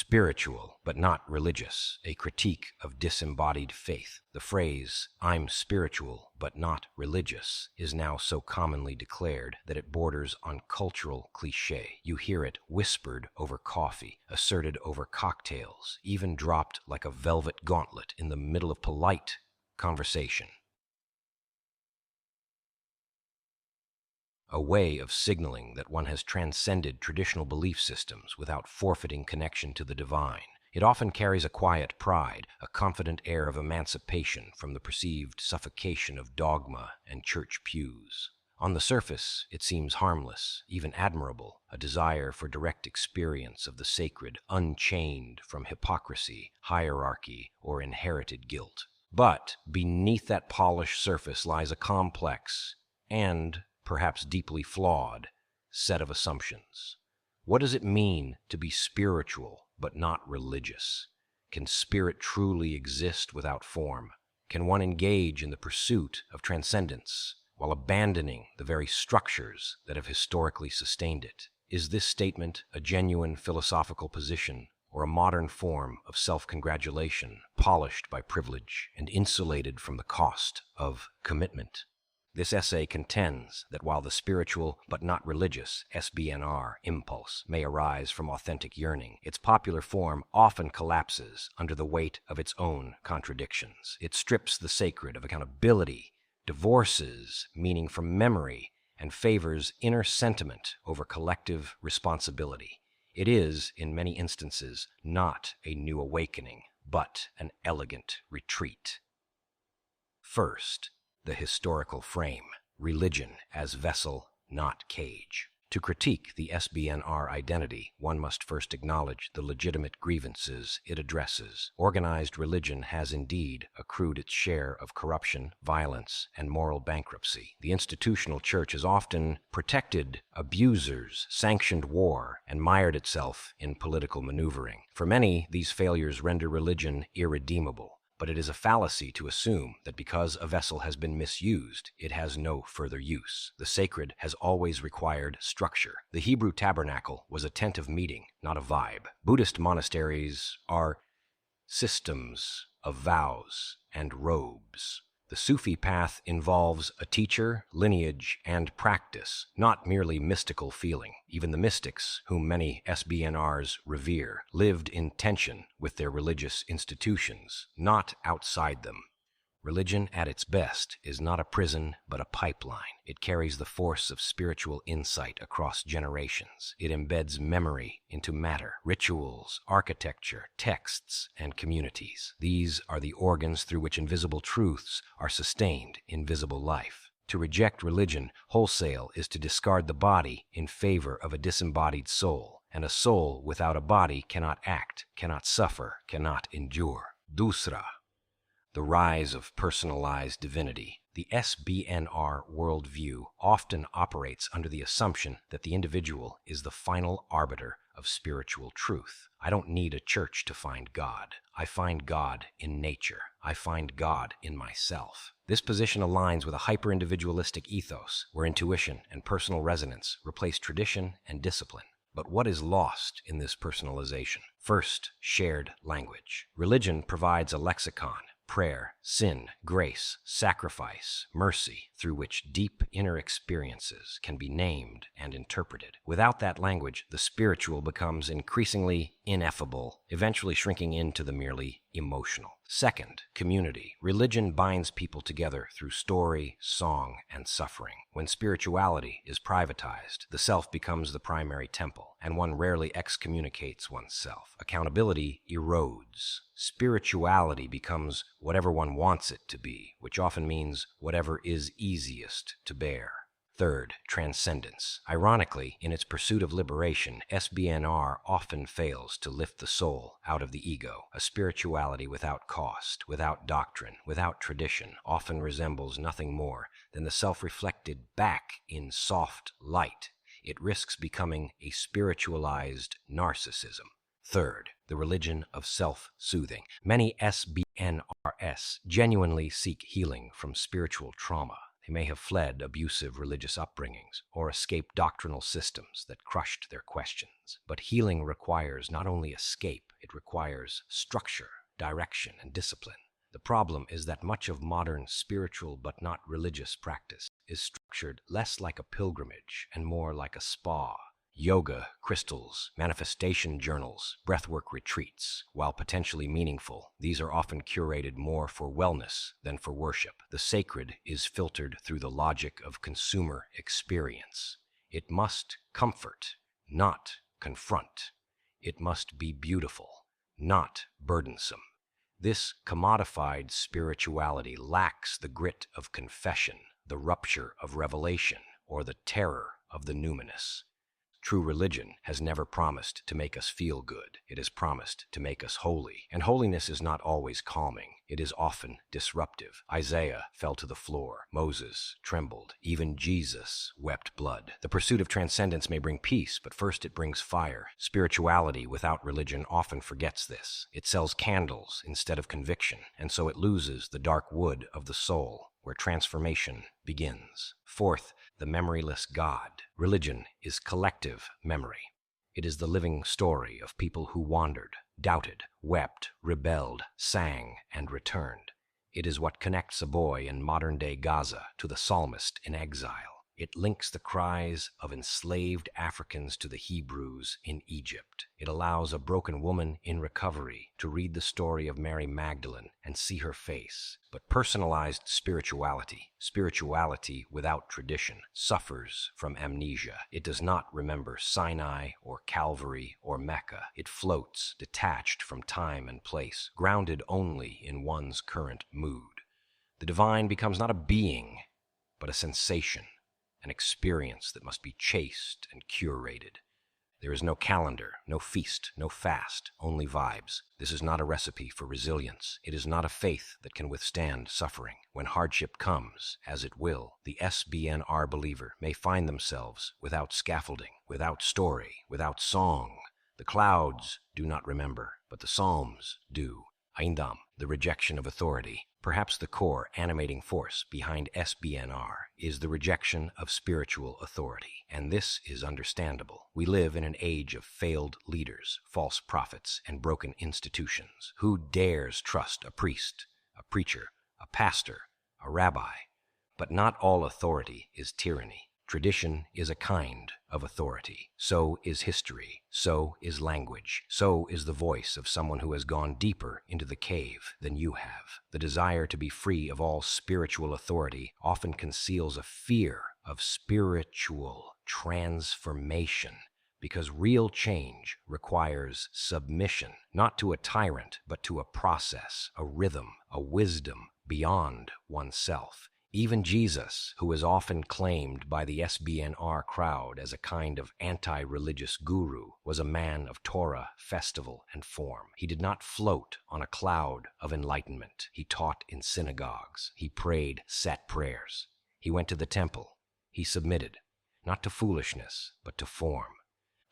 Spiritual, but not religious, a critique of disembodied faith. The phrase, "I'm spiritual, but not religious," is now so commonly declared that it borders on cultural cliché. You hear it whispered over coffee, asserted over cocktails, even dropped like a velvet gauntlet in the middle of polite conversation. A way of signaling that one has transcended traditional belief systems without forfeiting connection to the divine. It often carries a quiet pride, a confident air of emancipation from the perceived suffocation of dogma and church pews. On the surface, it seems harmless, even admirable, a desire for direct experience of the sacred, unchained from hypocrisy, hierarchy, or inherited guilt. But beneath that polished surface lies a complex and perhaps deeply flawed set of assumptions. What does it mean to be spiritual but not religious? Can spirit truly exist without form? Can one engage in the pursuit of transcendence while abandoning the very structures that have historically sustained it? Is this statement a genuine philosophical position or a modern form of self-congratulation, polished by privilege and insulated from the cost of commitment? This essay contends that while the spiritual but not religious SBNR impulse may arise from authentic yearning, its popular form often collapses under the weight of its own contradictions. It strips the sacred of accountability, divorces meaning from memory, and favors inner sentiment over collective responsibility. It is, in many instances, not a new awakening, but an elegant retreat. First, the historical frame, religion as vessel, not cage. To critique the SBNR identity, one must first acknowledge the legitimate grievances it addresses. Organized religion has indeed accrued its share of corruption, violence, and moral bankruptcy. The institutional church has often protected abusers, sanctioned war, and mired itself in political maneuvering. For many, these failures render religion irredeemable. But it is a fallacy to assume that because a vessel has been misused, it has no further use. The sacred has always required structure. The Hebrew tabernacle was a tent of meeting, not a vibe. Buddhist monasteries are systems of vows and robes. The Sufi path involves a teacher, lineage, and practice, not merely mystical feeling. Even the mystics, whom many SBNRs revere, lived in tension with their religious institutions, not outside them. Religion at its best is not a prison, but a pipeline. It carries the force of spiritual insight across generations. It embeds memory into matter, rituals, architecture, texts, and communities. These are the organs through which invisible truths are sustained in visible life. To reject religion wholesale is to discard the body in favor of a disembodied soul, and a soul without a body cannot act, cannot suffer, cannot endure. Dusra. The rise of personalized divinity. The SBNR worldview often operates under the assumption that the individual is the final arbiter of spiritual truth. I don't need a church to find God. I find God in nature. I find God in myself. This position aligns with a hyper-individualistic ethos where intuition and personal resonance replace tradition and discipline. But what is lost in this personalization? First, shared language. Religion provides a lexicon. Prayer, sin, grace, sacrifice, mercy, through which deep inner experiences can be named and interpreted. Without that language, the spiritual becomes increasingly ineffable, eventually shrinking into the merely emotional. Second, community. Religion binds people together through story, song, and suffering. When spirituality is privatized, the self becomes the primary temple, and one rarely excommunicates oneself. Accountability erodes. Spirituality becomes whatever one wants it to be, which often means whatever is easiest to bear. Third, transcendence. Ironically, in its pursuit of liberation, SBNR often fails to lift the soul out of the ego. A spirituality without cost, without doctrine, without tradition, often resembles nothing more than the self reflected back in soft light. It risks becoming a spiritualized narcissism. Third, the religion of self-soothing. Many SBNRs genuinely seek healing from spiritual trauma. They may have fled abusive religious upbringings or escaped doctrinal systems that crushed their questions. But healing requires not only escape, It requires structure, direction, and discipline. The problem is that much of modern spiritual but not religious practice is structured less like a pilgrimage and more like a spa. Yoga, crystals, manifestation journals, breathwork retreats, while potentially meaningful, these are often curated more for wellness than for worship. The sacred is filtered through the logic of consumer experience. It must comfort, not confront. It must be beautiful, not burdensome. This commodified spirituality lacks the grit of confession, the rupture of revelation, or the terror of the numinous. True religion has never promised to make us feel good. It has promised to make us holy. And holiness is not always calming. It is often disruptive. Isaiah fell to the floor. Moses trembled. Even Jesus wept blood. The pursuit of transcendence may bring peace, but first it brings fire. Spirituality without religion often forgets this. It sells candles instead of conviction, and so it loses the dark wood of the soul, where transformation begins. Fourth, the memoryless God. Religion is collective memory. It is the living story of people who wandered, doubted, wept, rebelled, sang, and returned. It is what connects a boy in modern-day Gaza to the psalmist in exile. It links the cries of enslaved Africans to the Hebrews in Egypt. It allows a broken woman in recovery to read the story of Mary Magdalene and see her face. But personalized spirituality without tradition, suffers from amnesia. It does not remember Sinai or Calvary or Mecca. It floats, detached from time and place, grounded only in one's current mood. The divine becomes not a being, but a sensation, an experience that must be chased and curated. There is no calendar, no feast, no fast, only vibes. This is not a recipe for resilience. It is not a faith that can withstand suffering. When hardship comes, as it will, the SBNR believer may find themselves without scaffolding, without story, without song. The clouds do not remember, but the Psalms do. Aindam, the rejection of authority. Perhaps the core animating force behind SBNR is the rejection of spiritual authority, and this is understandable. We live in an age of failed leaders, false prophets, and broken institutions. Who dares trust a priest, a preacher, a pastor, a rabbi? But not all authority is tyranny. Tradition is a kind of authority. So is history. So is language. So is the voice of someone who has gone deeper into the cave than you have. The desire to be free of all spiritual authority often conceals a fear of spiritual transformation, because real change requires submission, not to a tyrant, but to a process, a rhythm, a wisdom beyond oneself. Even Jesus, who is often claimed by the SBNR crowd as a kind of anti-religious guru, was a man of Torah, festival, and form. He did not float on a cloud of enlightenment. He taught in synagogues. He prayed set prayers. He went to the temple. He submitted, not to foolishness, but to form.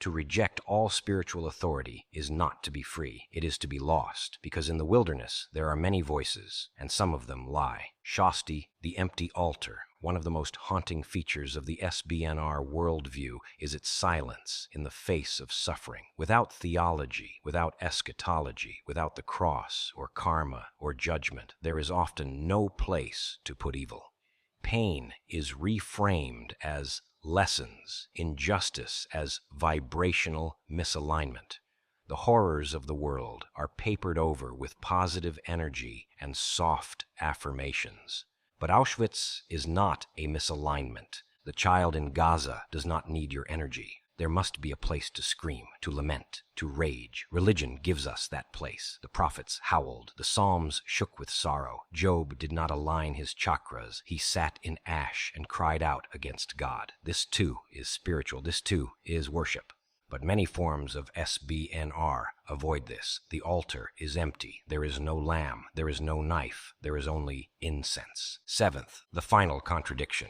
To reject all spiritual authority is not to be free. It is to be lost, because in the wilderness there are many voices, and some of them lie. Shasti, the empty altar. One of the most haunting features of the SBNR worldview is its silence in the face of suffering. Without theology, without eschatology, without the cross or karma or judgment, there is often no place to put evil. Pain is reframed as lessons, injustice as vibrational misalignment. The horrors of the world are papered over with positive energy and soft affirmations. But Auschwitz is not a misalignment. The child in Gaza does not need your energy. There must be a place to scream, to lament, to rage. Religion gives us that place. The prophets howled. The Psalms shook with sorrow. Job did not align his chakras. He sat in ash and cried out against God. This too is spiritual. This too is worship. But many forms of SBNR avoid this. The altar is empty. There is no lamb. There is no knife. There is only incense. Seventh, the final contradiction.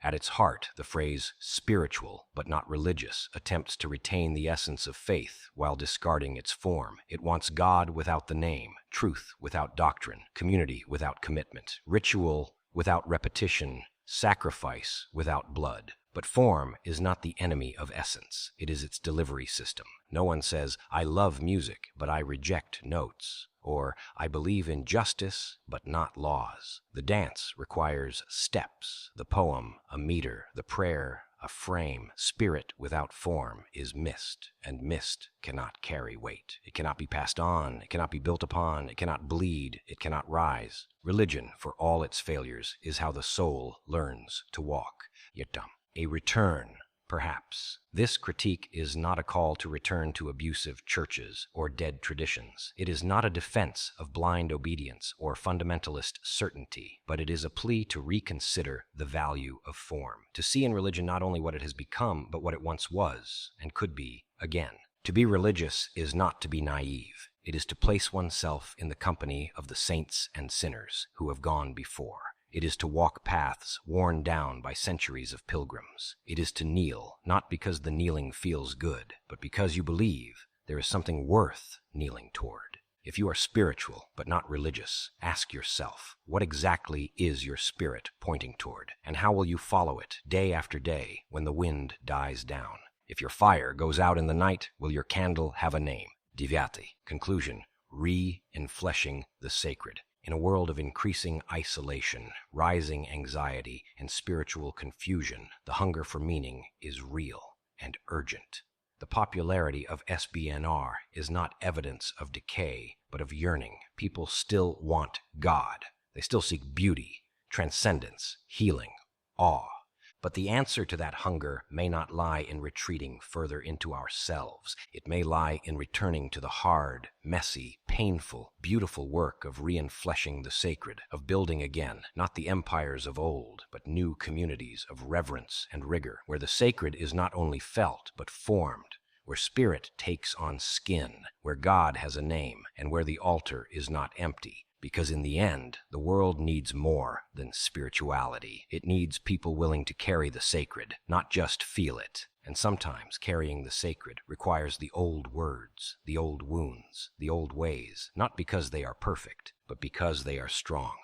At its heart, the phrase spiritual but not religious attempts to retain the essence of faith while discarding its form. It wants God without the name, truth without doctrine, community without commitment, ritual without repetition, sacrifice without blood. But form is not the enemy of essence. It is its delivery system. No one says, I love music, but I reject notes. Or, I believe in justice, but not laws. The dance requires steps, the poem a meter, the prayer a frame. Spirit without form is mist, and mist cannot carry weight. It cannot be passed on, it cannot be built upon, it cannot bleed, it cannot rise. Religion, for all its failures, is how the soul learns to walk. Yidam. A return, perhaps. This critique is not a call to return to abusive churches or dead traditions. It is not a defense of blind obedience or fundamentalist certainty, but it is a plea to reconsider the value of form, to see in religion not only what it has become, but what it once was and could be again. To be religious is not to be naive. It is to place oneself in the company of the saints and sinners who have gone before. It is to walk paths worn down by centuries of pilgrims. It is to kneel, not because the kneeling feels good, but because you believe there is something worth kneeling toward. If you are spiritual but not religious, ask yourself, what exactly is your spirit pointing toward? And how will you follow it day after day when the wind dies down? If your fire goes out in the night, will your candle have a name? Divyati. Conclusion. Re-enfleshing the sacred. In a world of increasing isolation, rising anxiety, and spiritual confusion, the hunger for meaning is real and urgent. The popularity of SBNR is not evidence of decay, but of yearning. People still want God. They still seek beauty, transcendence, healing, awe. But the answer to that hunger may not lie in retreating further into ourselves. It may lie in returning to the hard, messy, painful, beautiful work of re-enfleshing the sacred, of building again, not the empires of old, but new communities of reverence and rigor, where the sacred is not only felt, but formed, where spirit takes on skin, where God has a name, and where the altar is not empty. Because in the end, the world needs more than spirituality. It needs people willing to carry the sacred, not just feel it. And sometimes carrying the sacred requires the old words, the old wounds, the old ways, not because they are perfect, but because they are strong.